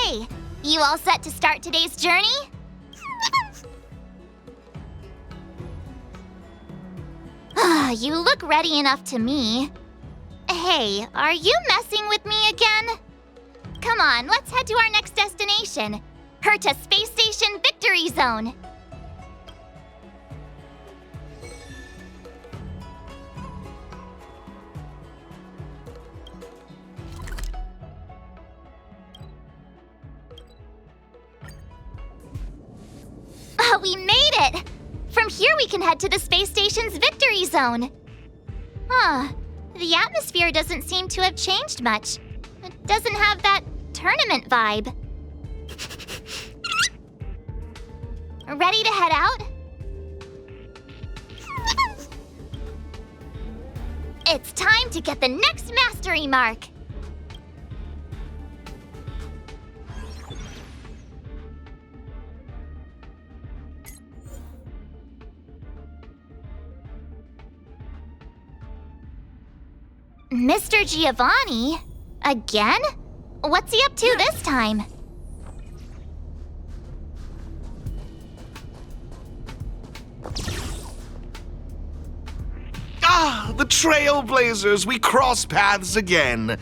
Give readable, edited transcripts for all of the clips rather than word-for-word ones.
Okay, you all set to start today's journey? You look ready enough to me. Hey, are you messing with me again? Come on, let's head to our next destination, Herta Space Station Victory Zone. We made it! From here we can head to the space station's victory zone. The atmosphere doesn't seem to have changed much. It doesn't have that tournament vibe. Ready to head out? It's time to get the next mastery mark. Mr. Giovanni? Again? What's he up to this time? Ah, the Trailblazers! We cross paths again.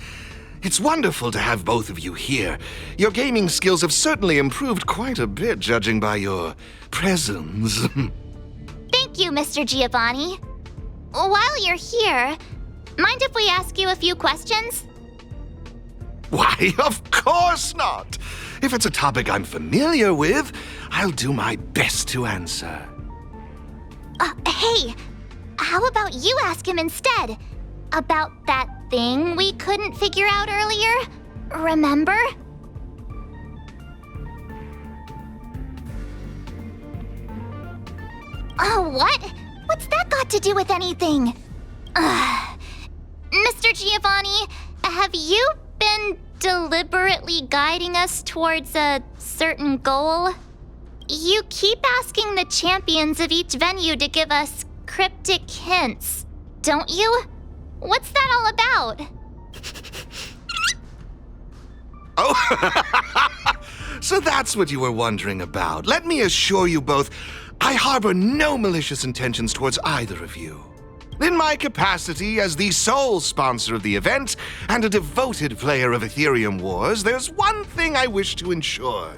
It's wonderful to have both of you here. Your gaming skills have certainly improved quite a bit, judging by your presence. Thank you, Mr. Giovanni. While you're here, mind if we ask you a few questions? Why, of course not! If it's a topic I'm familiar with, I'll do my best to answer. Hey, how about you ask him instead? About that thing we couldn't figure out earlier? Remember? Oh, what? What's that got to do with anything? Mr. Giovanni, have you been deliberately guiding us towards a certain goal? You keep asking the champions of each venue to give us cryptic hints, don't you? What's that all about? Oh, so that's what you were wondering about. Let me assure you both, I harbor no malicious intentions towards either of you. In my capacity as the sole sponsor of the event and a devoted player of Aetherium Wars, there's one thing I wish to ensure.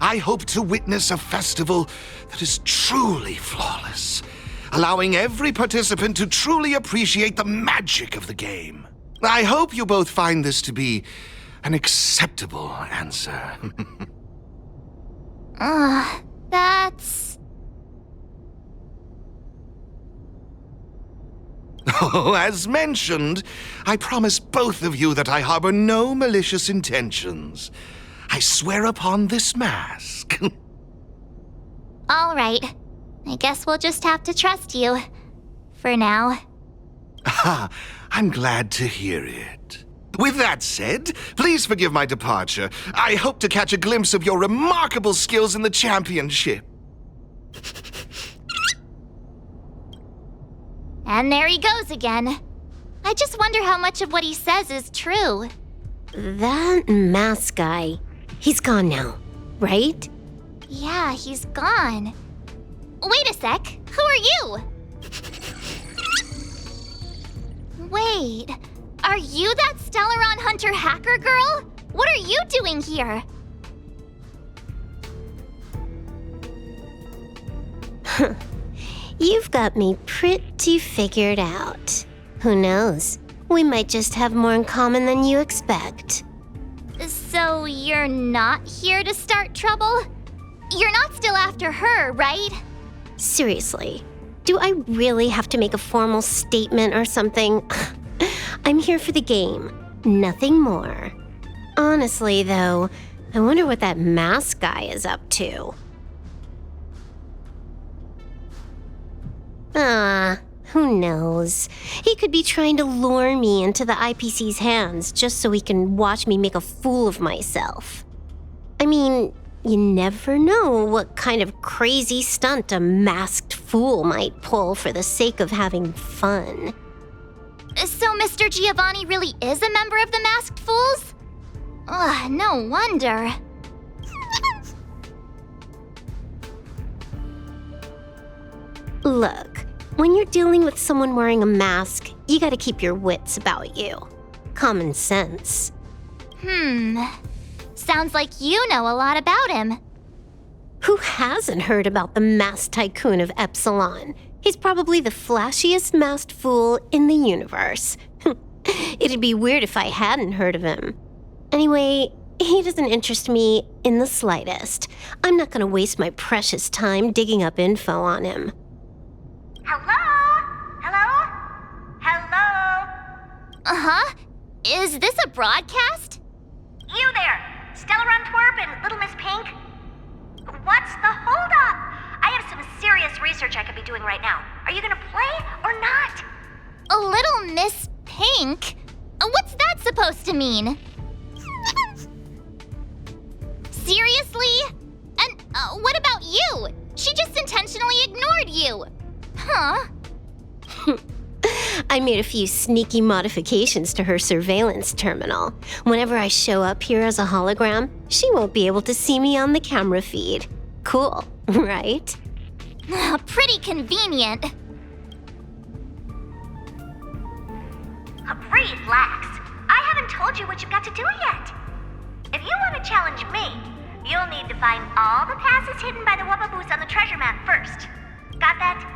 I hope to witness a festival that is truly flawless, allowing every participant to truly appreciate the magic of the game. I hope you both find this to be an acceptable answer. That's... Oh, as mentioned, I promise both of you that I harbor no malicious intentions. I swear upon this mask. All right. I guess we'll just have to trust you. For now. I'm glad to hear it. With that said, please forgive my departure. I hope to catch a glimpse of your remarkable skills in the championship. And there he goes again. I just wonder how much of what he says is true. That mask guy, he's gone now, right? Yeah, he's gone. Wait a sec, who are you? Wait, are you that Stellaron Hunter hacker girl? What are you doing here? You've got me pretty figured out. Who knows? We might just have more in common than you expect. So you're not here to start trouble? You're not still after her, right? Seriously, do I really have to make a formal statement or something? I'm here for the game, nothing more. Honestly, though, I wonder what that mask guy is up to. Who knows? He could be trying to lure me into the IPC's hands just so he can watch me make a fool of myself. I mean, you never know what kind of crazy stunt a masked fool might pull for the sake of having fun. So Mr. Giovanni really is a member of the Masked Fools? No wonder. Look, when you're dealing with someone wearing a mask, you gotta keep your wits about you. Common sense. Sounds like you know a lot about him. Who hasn't heard about the masked tycoon of Epsilon? He's probably the flashiest masked fool in the universe. It'd be weird if I hadn't heard of him. Anyway, he doesn't interest me in the slightest. I'm not gonna waste my precious time digging up info on him. Hello? Hello? Hello? Uh-huh. Is this a broadcast? You there, Stelle Twerp and Little Miss Pink? What's the holdup? I have some serious research I could be doing right now. Are you gonna play or not? A Little Miss Pink? What's that supposed to mean? Seriously? And what about you? She just intentionally ignored you. Huh? I made a few sneaky modifications to her surveillance terminal. Whenever I show up here as a hologram, she won't be able to see me on the camera feed. Cool, right? Pretty convenient. Relax. I haven't told you what you've got to do yet. If you want to challenge me, you'll need to find all the passes hidden by the wubbaboos on the treasure map first. Got that?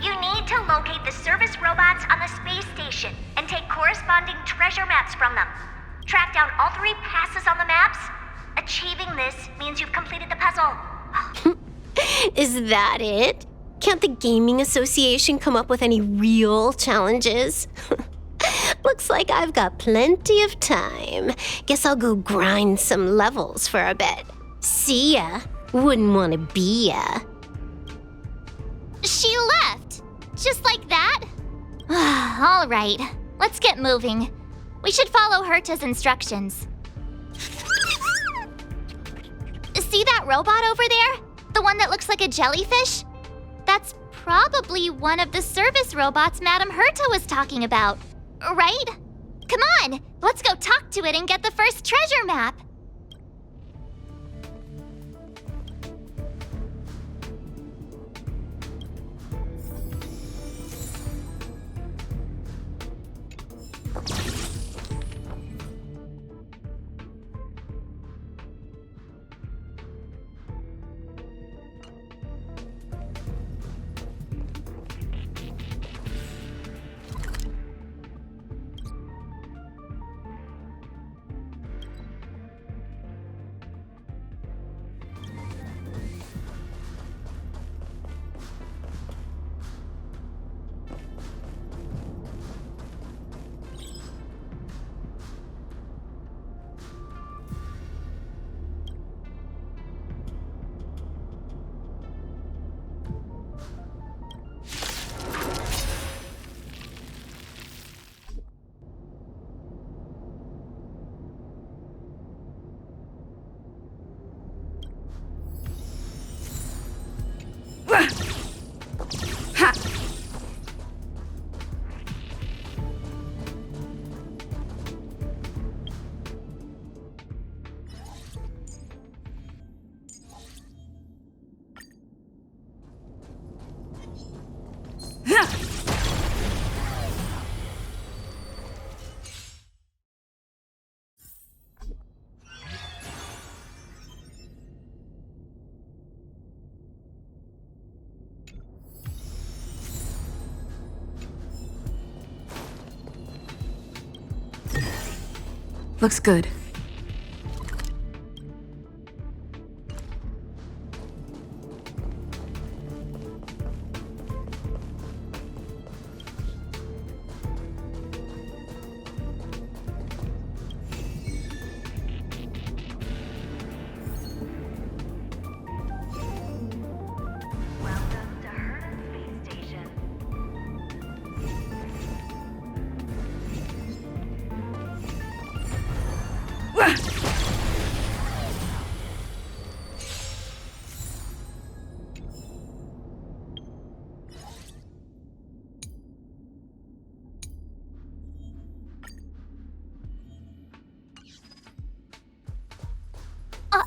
You need to locate the service robots on the space station and take corresponding treasure maps from them. Track down all 3 passes on the maps. Achieving this means you've completed the puzzle. Is that it? Can't the Gaming Association come up with any real challenges? Looks like I've got plenty of time. Guess I'll go grind some levels for a bit. See ya. Wouldn't want to be ya. She left. Just like that? All right, let's get moving. We should follow Herta's instructions. See that robot over there? The one that looks like a jellyfish? That's probably one of the service robots Madame Herta was talking about, right? Come on, let's go talk to it and get the first treasure map. Looks good. Welcome to Herta Space Station.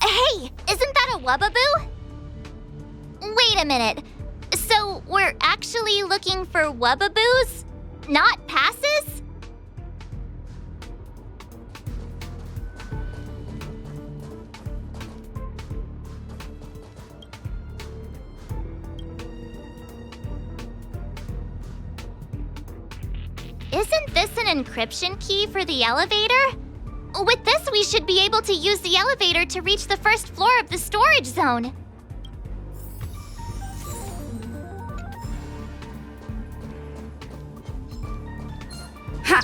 Hey, isn't that a wubbaboo? Wait a minute. So we're actually looking for wubbaboos? Not passes? Isn't this an encryption key for the elevator? With this, we should be able to use the elevator to reach the first floor of the storage zone. Ha!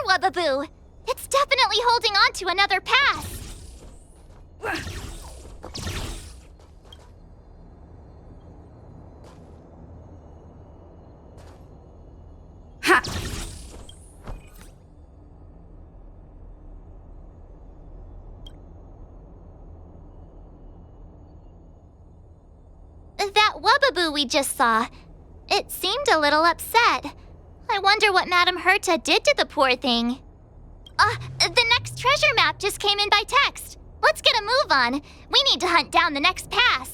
Wubbaboo! It's definitely holding on to another pass. Ha! That wubbaboo we just saw, it seemed a little upset. I wonder what Madame Herta did to the poor thing. The next treasure map just came in by text. Let's get a move on. We need to hunt down the next pass.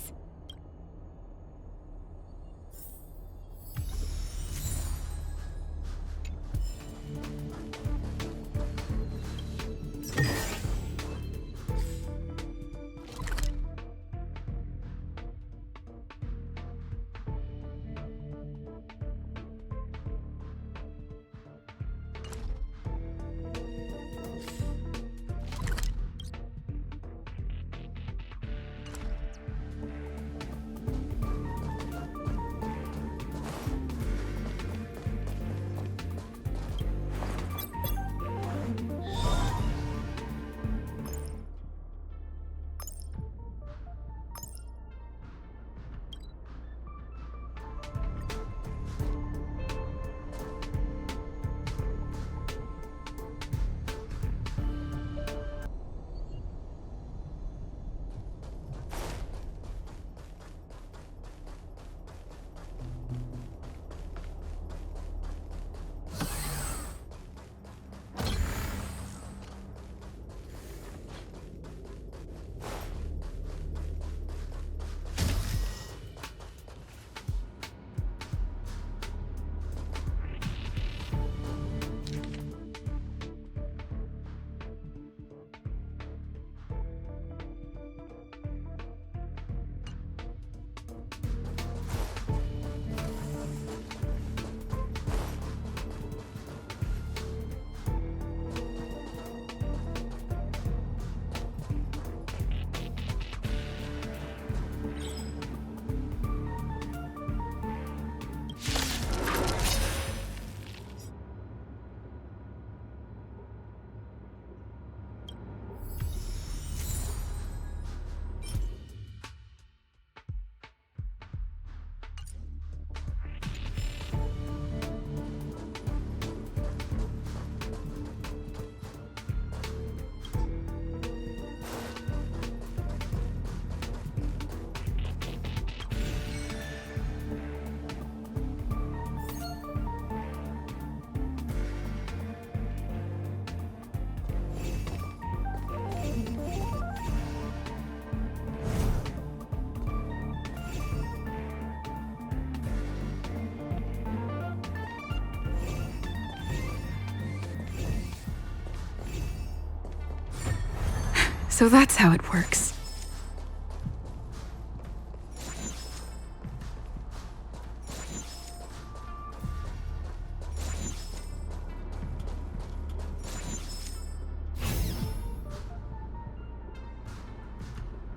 So that's how it works.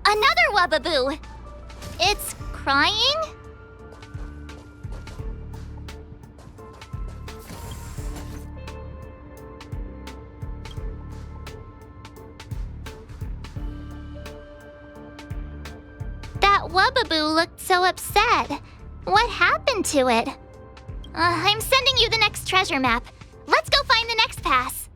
Another wubbaboo! It's crying? That wubbaboo looked so upset. What happened to it? I'm sending you the next treasure map. Let's go find the next pass.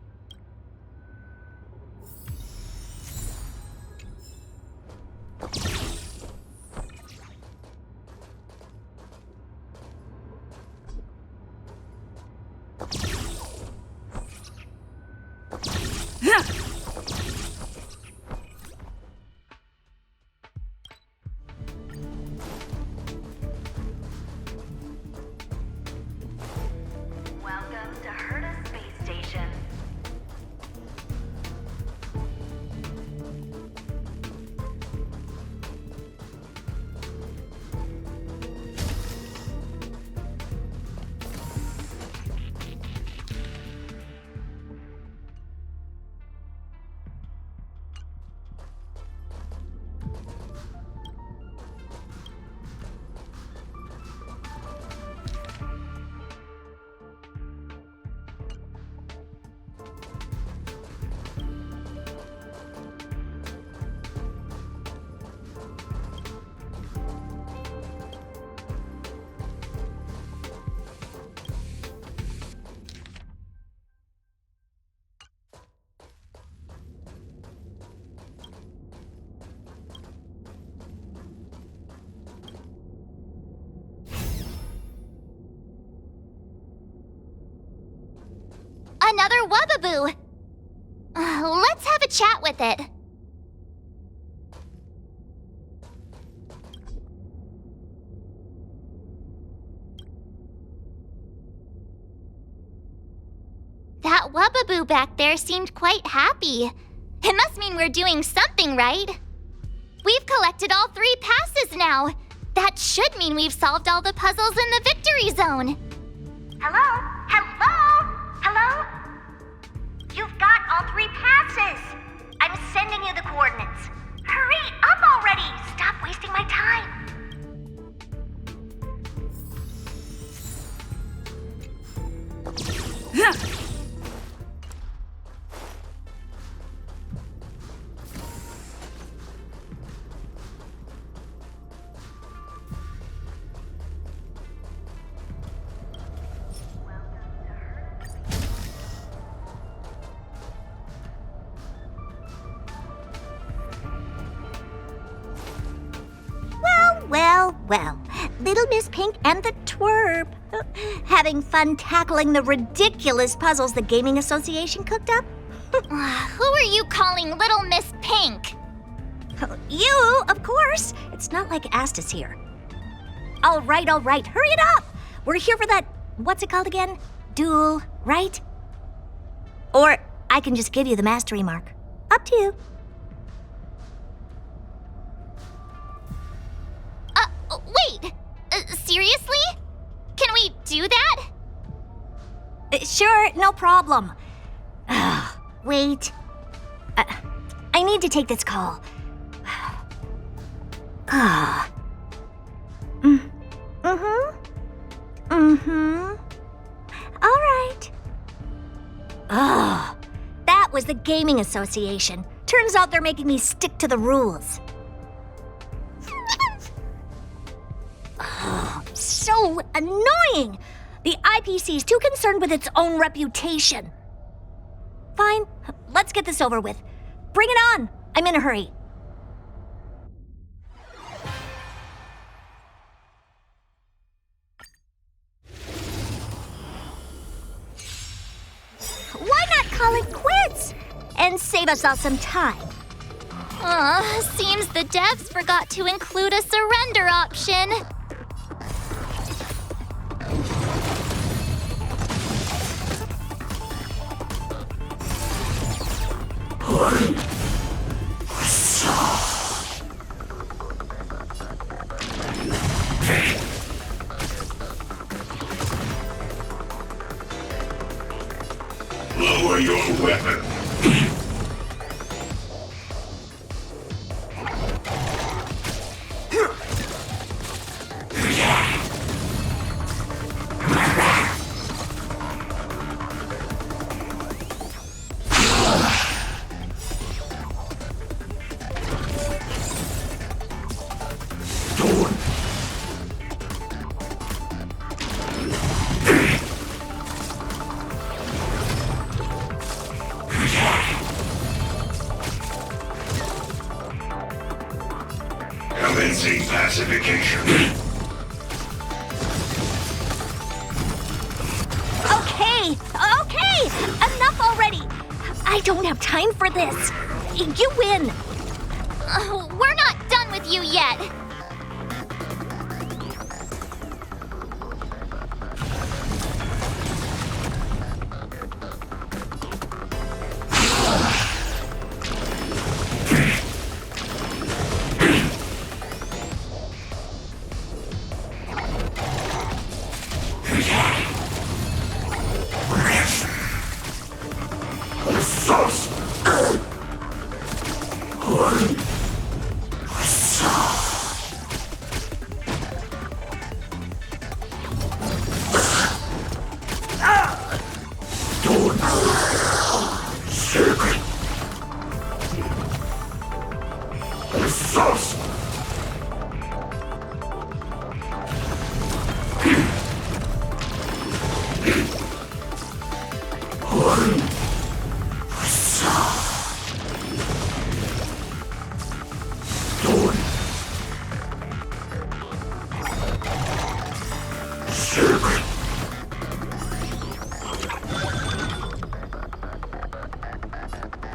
Welcome to Herta Space Station. Another wubbaboo! Let's have a chat with it. That wubbaboo back there seemed quite happy. It must mean we're doing something right. We've collected all 3 passes now. That should mean we've solved all the puzzles in the victory zone. Hello? Hello? Hello? You've got all 3 passes. I'm sending you the coordinates. Hurry up already! Stop wasting my time. Well, Little Miss Pink and the Twerp. Having fun tackling the ridiculous puzzles the Gaming Association cooked up? Who are you calling Little Miss Pink? You, of course. It's not like Astus here. All right, hurry it up. We're here for that, what's it called again? Duel, right? Or I can just give you the mastery mark. Up to you. Wait! Seriously? Can we do that? Sure, no problem. Wait. I need to take this call. All right. That was the Gaming Association. Turns out they're making me stick to the rules. So annoying! The IPC's too concerned with its own reputation. Fine, let's get this over with. Bring it on! I'm in a hurry. Why not call it quits? And save us all some time. Seems the devs forgot to include a surrender option. Lower your weapon. Commencing pacification. Okay! Enough already! I don't have time for this. You win. We're not done with you yet.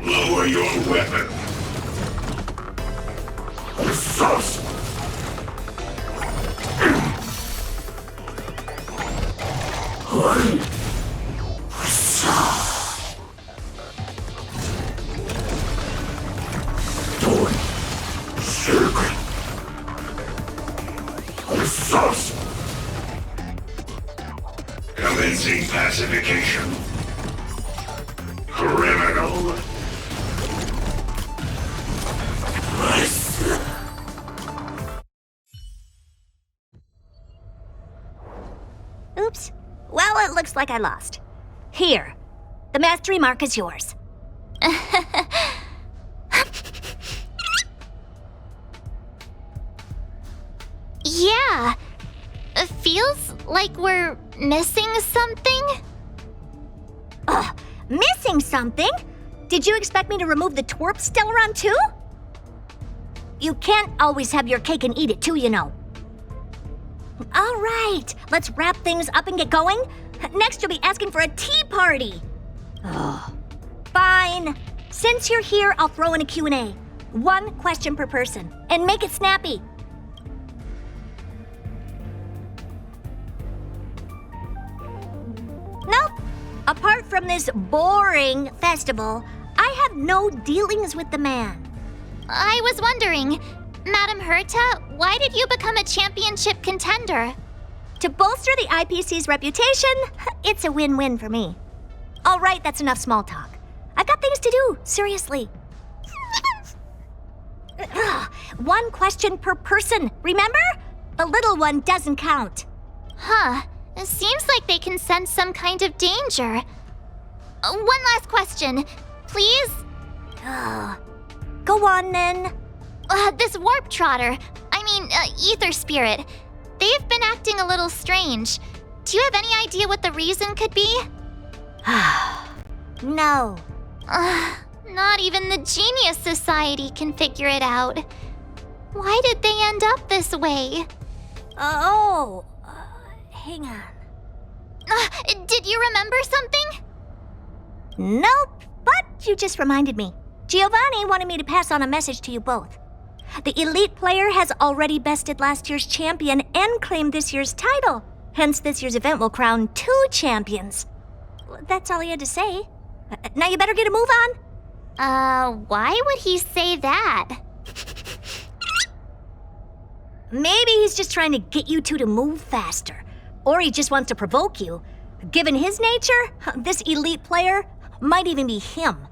Lower your weapon. Sus! Commencing pacification. Criminal. Oops. Well, it looks like I lost. Here. The mastery mark is yours. Yeah. It feels like we're missing something. Missing something? Did you expect me to remove the twerp Stelleron too? You can't always have your cake and eat it too, you know. All right, let's wrap things up and get going. Next, you'll be asking for a tea party. Fine. Since you're here, I'll throw in a Q&A. 1 question per person, and make it snappy. Nope. Apart from this boring festival, I have no dealings with the man. I was wondering, Madam Herta, why did you become a championship contender? To bolster the IPC's reputation, it's a win-win for me. All right, that's enough small talk. I've got things to do, seriously. 1 question per person, remember? The little one doesn't count. Huh. It seems like they can sense some kind of danger. One last question, please? Go on, then. This warp trotter, ether spirit, they've been acting a little strange. Do you have any idea what the reason could be? No. Not even the Genius Society can figure it out. Why did they end up this way? Hang on. Did you remember something? Nope, but you just reminded me. Giovanni wanted me to pass on a message to you both. The elite player has already bested last year's champion and claimed this year's title. Hence, this year's event will crown 2 champions. That's all he had to say. Now you better get a move on. Why would he say that? Maybe he's just trying to get you two to move faster. Or he just wants to provoke you. Given his nature, this elite player might even be him.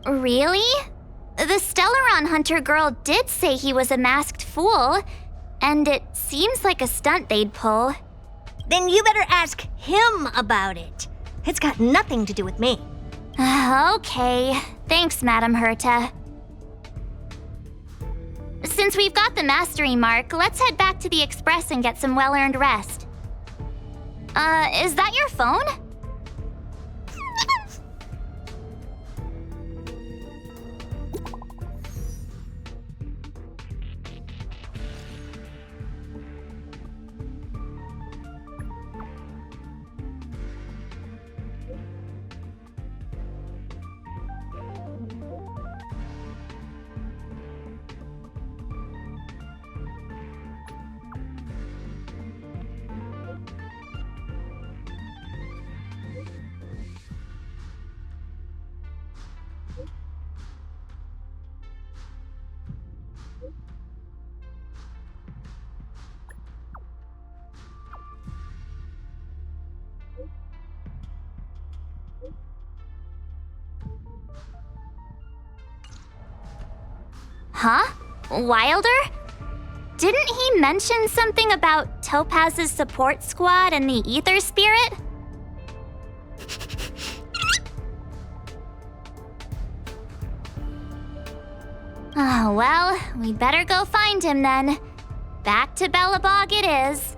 Really? The Stelleron Hunter girl did say he was a masked fool, and it seems like a stunt they'd pull. Then you better ask him about it. It's got nothing to do with me. Okay. Thanks, Madam Herta. Since we've got the mastery mark, let's head back to the Express and get some well-earned rest. Is that your phone? Huh? Wilder? Didn't he mention something about Topaz's support squad and the Ether Spirit? Oh, well, we better go find him then. Back to Bellabog it is.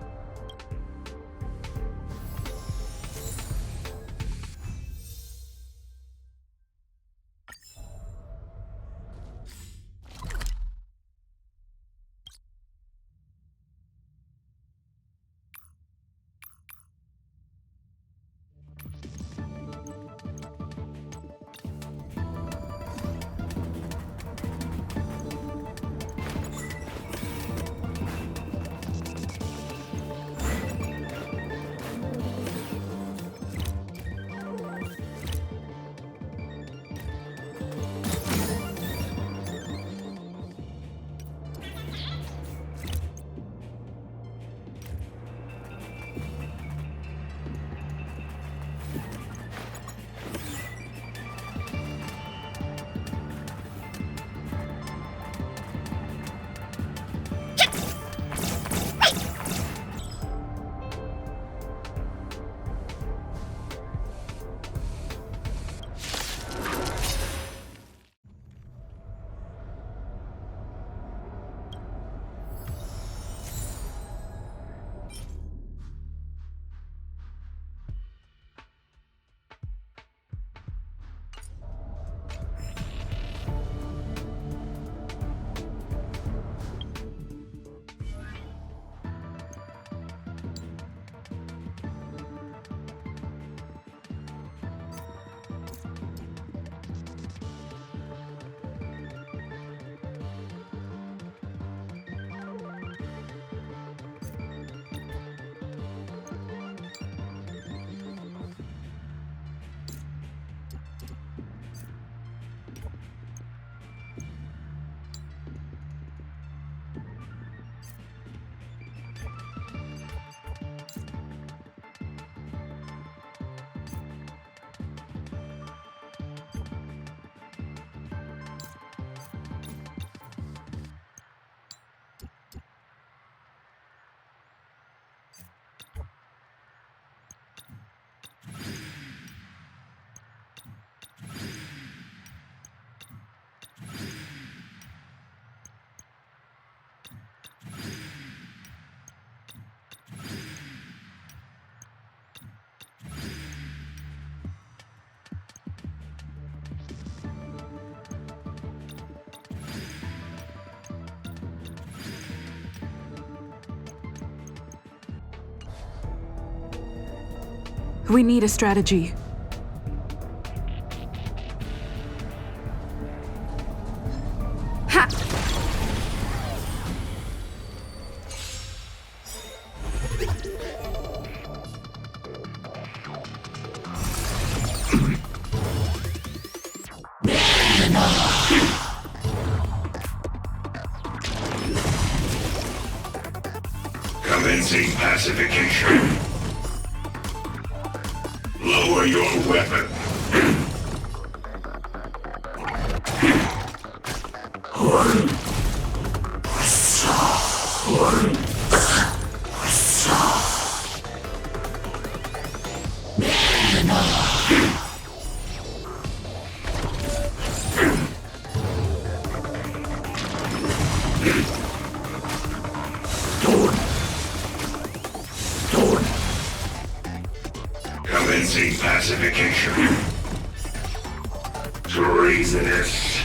We need a strategy. Ha! Commencing pacification. Lower your weapon. Commencing pacification. Treasonous.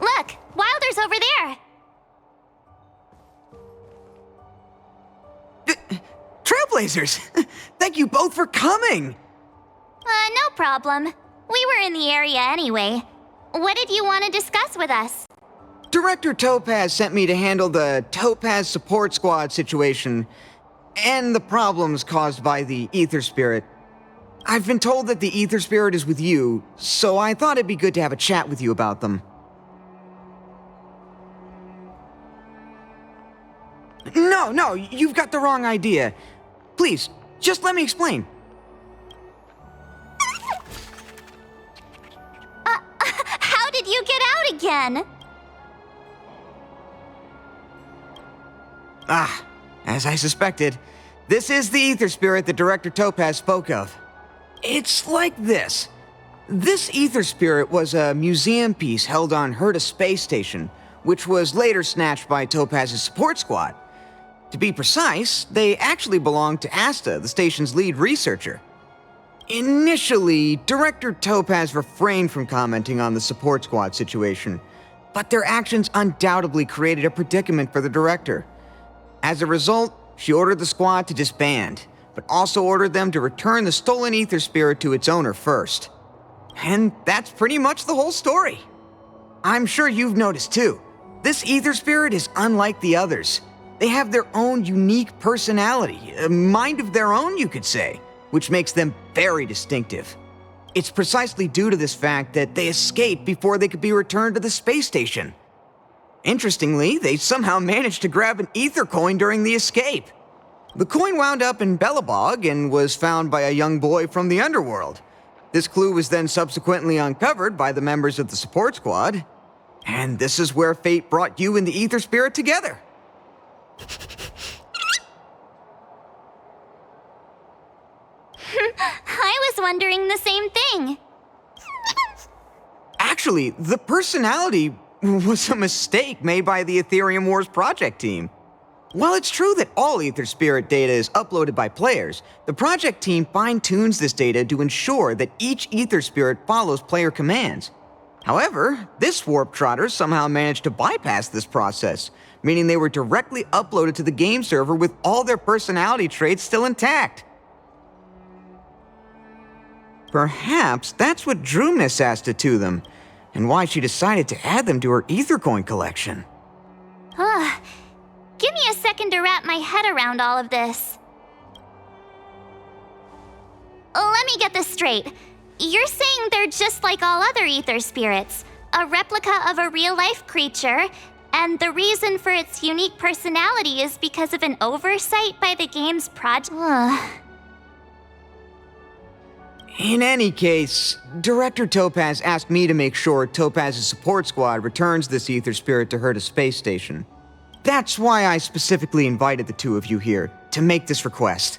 Look! Wilder's over there! Trailblazers! Thank you both for coming! No problem. We were in the area anyway. What did you want to discuss with us? Director Topaz sent me to handle the Topaz support squad situation and the problems caused by the Ether Spirit. I've been told that the Ether Spirit is with you, so I thought it'd be good to have a chat with you about them. No, you've got the wrong idea. Please, just let me explain. How did you get out again? As I suspected, this is the Ether Spirit that Director Topaz spoke of. It's like this. This Ether Spirit was a museum piece held on Herta space station, which was later snatched by Topaz's support squad. To be precise, they actually belonged to Asta, the station's lead researcher. Initially, Director Topaz refrained from commenting on the support squad situation, but their actions undoubtedly created a predicament for the director. As a result, she ordered the squad to disband, but also ordered them to return the stolen Ether Spirit to its owner first. And that's pretty much the whole story. I'm sure you've noticed too. This Ether Spirit is unlike the others. They have their own unique personality, a mind of their own, you could say, which makes them very distinctive. It's precisely due to this fact that they escaped before they could be returned to the space station. Interestingly, they somehow managed to grab an ether coin during the escape. The coin wound up in Belobog and was found by a young boy from the underworld. This clue was then subsequently uncovered by the members of the support squad. And this is where fate brought you and the Ether Spirit together. I was wondering the same thing. Actually, the personality was a mistake made by the Aetherium Wars project team. While it's true that all Ether Spirit data is uploaded by players, the project team fine-tunes this data to ensure that each Ether Spirit follows player commands. However, this Warp Trotter somehow managed to bypass this process, meaning they were directly uploaded to the game server with all their personality traits still intact. Perhaps that's what drew Miss Asta to them, and why she decided to add them to her Ether Coin collection. Give me a second to wrap my head around all of this. Let me get this straight. You're saying they're just like all other Ether Spirits, a replica of a real-life creature, and the reason for its unique personality is because of an oversight by the game's project. In any case, Director Topaz asked me to make sure Topaz's support squad returns this Ether Spirit to Herta space station. That's why I specifically invited the two of you here, to make this request.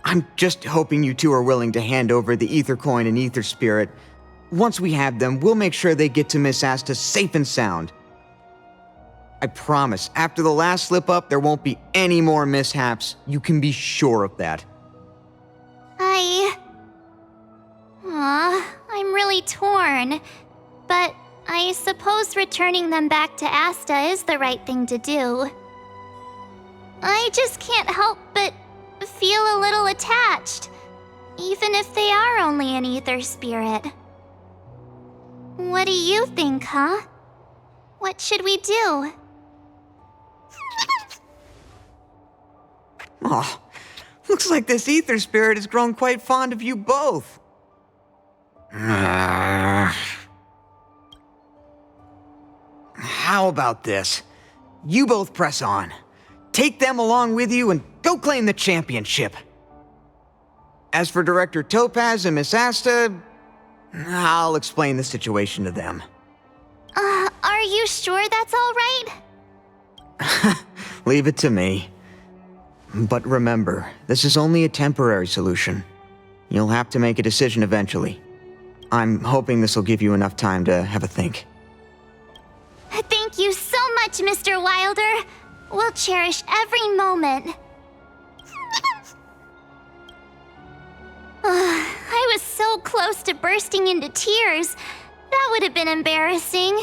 I'm just hoping you two are willing to hand over the Ether Coin and Ether Spirit. Once we have them, we'll make sure they get to Miss Asta safe and sound. I promise, after the last slip-up, there won't be any more mishaps. You can be sure of that. I'm really torn. But I suppose returning them back to Asta is the right thing to do. I just can't help but feel a little attached, even if they are only an Ether Spirit. What do you think, huh? What should we do? Oh, looks like this Ether Spirit has grown quite fond of you both. How about this? You both press on. Take them along with you and go claim the championship. As for Director Topaz and Miss Asta, I'll explain the situation to them. Are you sure that's all right? Leave it to me. But remember, this is only a temporary solution. You'll have to make a decision eventually. I'm hoping this will give you enough time to have a think. Thank you so much, Mr. Wilder. We'll cherish every moment. I was so close to bursting into tears. That would have been embarrassing.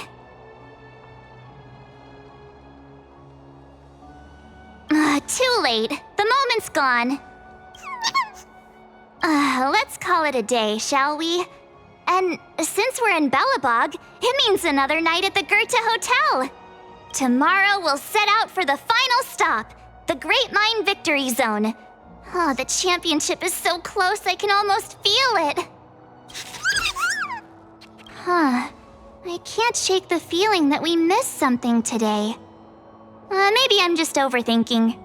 Too late. The moment's gone. Let's call it a day, shall we? And since we're in Belobog, it means another night at the Goethe Hotel. Tomorrow we'll set out for the final stop, the Great Mine Victory Zone. Oh, the championship is so close I can almost feel it. I can't shake the feeling that we missed something today. Maybe I'm just overthinking.